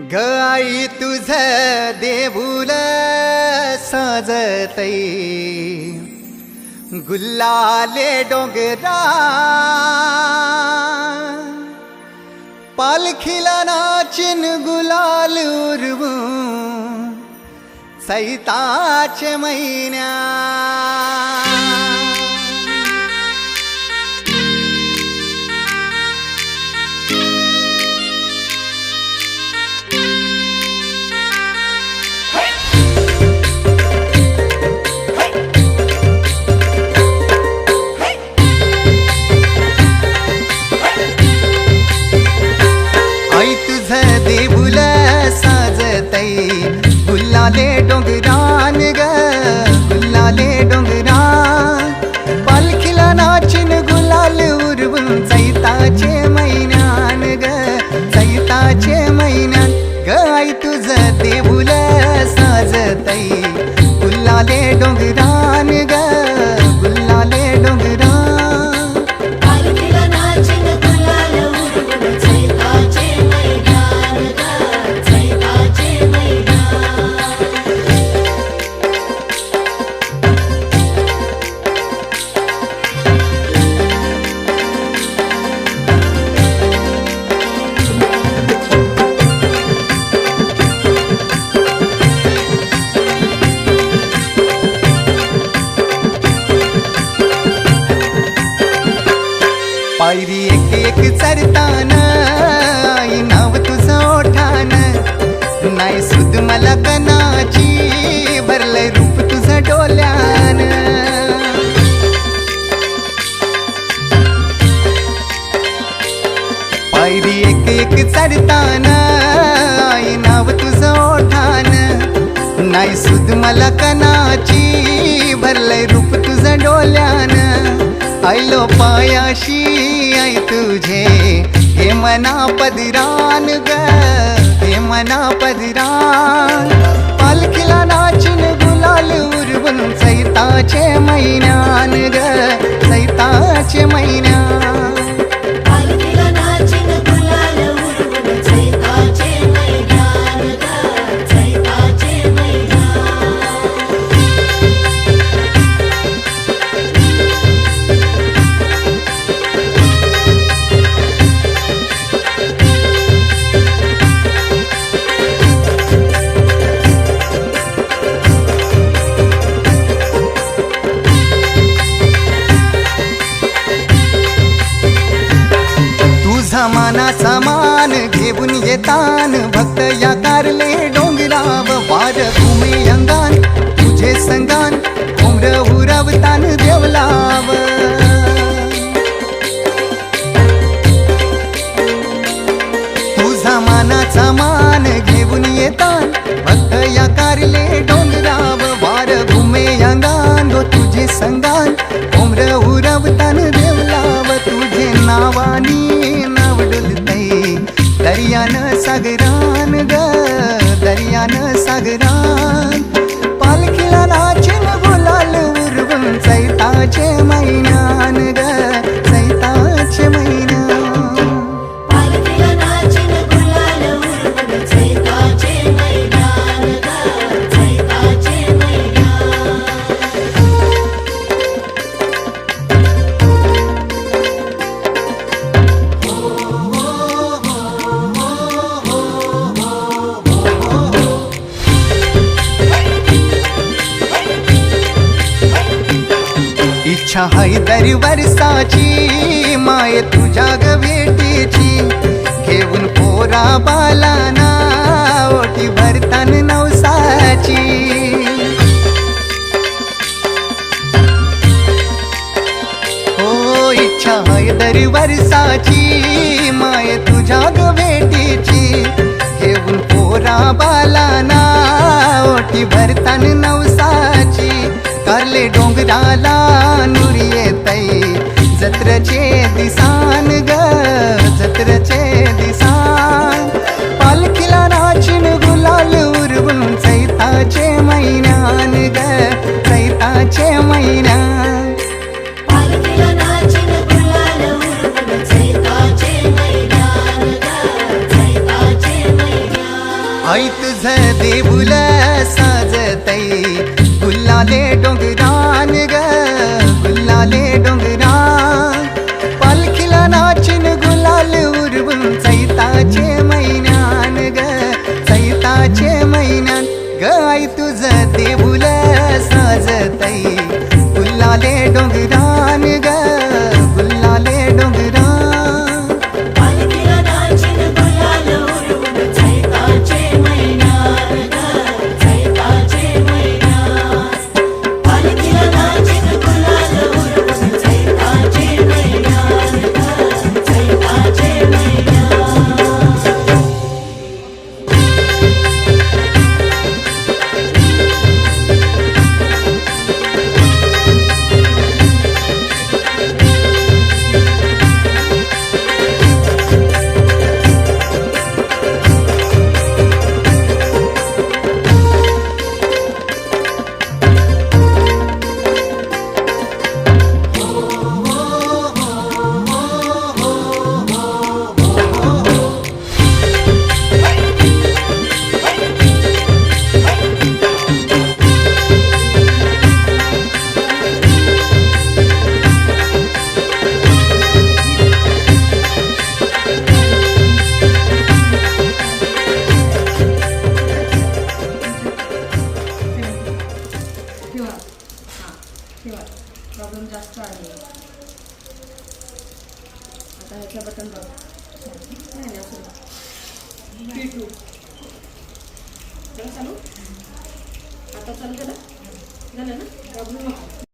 ग आई तुझ देऊळ साजतई गुल्लाले डोंगरा पालखीला नाचिन गुलाल उरवू सैताचे महिन्या आई तुझ देऊळ साजतई गुल्लाले डोंगरान ग गुल्लाले डोंगरान पालखीला नाचिन गुलाल उरवून चैताचे महिन्यान ग चैताचे महिन्यान ग आई तुझ देऊळ साजतई गुल्लाले डोंगरान ग गुल्लाले डोंगरान पायरी एक एक चरताना आई नाव तुझं ओठान नाही सुद मला कनाची भरलंय रूप तुझं डोल्यान पायरी एक एक चरताना आई नाव तुझं ओठान नाही सुद मला कनाची भरलंय रूप तुझं डोल्यान आयलो पायाशी आई तुझे हे मना पदरान ग हे मना पदरान पालखीला नाचिन गुलाल उरवून चैताचे महिन्यान ग चैताचे महिन्यान मानाचा मान घेऊन येतान भक्त या कारले डोंगराव वार घुमे अंगान तुझे संगान उमर उरवतान देवलाव तुझा मानाचा मान घेऊन येतान भक्त या कारले डोंगराव वार घुमे अंगान गो तुझे संगान उमर उरवतान देवलाव तुझे नावानी दर्यान सागरान ग दर्यान सागरान पालखीला नाचिन गुलाल उरवून चैताचे महिन्यान ग चैताचे महिन्यान इच्छा हाय दरी वर्षाची माय तुझ्या ग भेटीची घेऊन पोरा बालाना ओटी भरतान नवसाची हो इच्छा हाय दरी वर्षाची माय तुझ्या ग भेटीची घेऊन पोरा बालाना ओटी भरतान नवसाची कारले डोंगराला नुरी येतई जत्रचे दिसान ग जत्रचे दिसान पालखीला नाचिन गुलाल उरवून चैताचे महिन्यान ग चैताचे महिन्यान चैताचे महिन्यान ग चैताचे महिन्यान आई तुझं देऊळ साजतई गुल्लाले डोंगरान ग गुल्लाले डोंगरान पालखीला नाचिन गुलाल उरवून चैताचे महिन्यान ग चैताचे महिन्यान ग आई तुझं देऊळ साजतई गुल्लाले डोंगरान ग गुल्लाले डोंगरान प्रॉब्लेम जास्त आहे आता ह्याचं बटन बघ नाही असं P2 चला चालू आता चालू झालं ना प्रॉब्लेम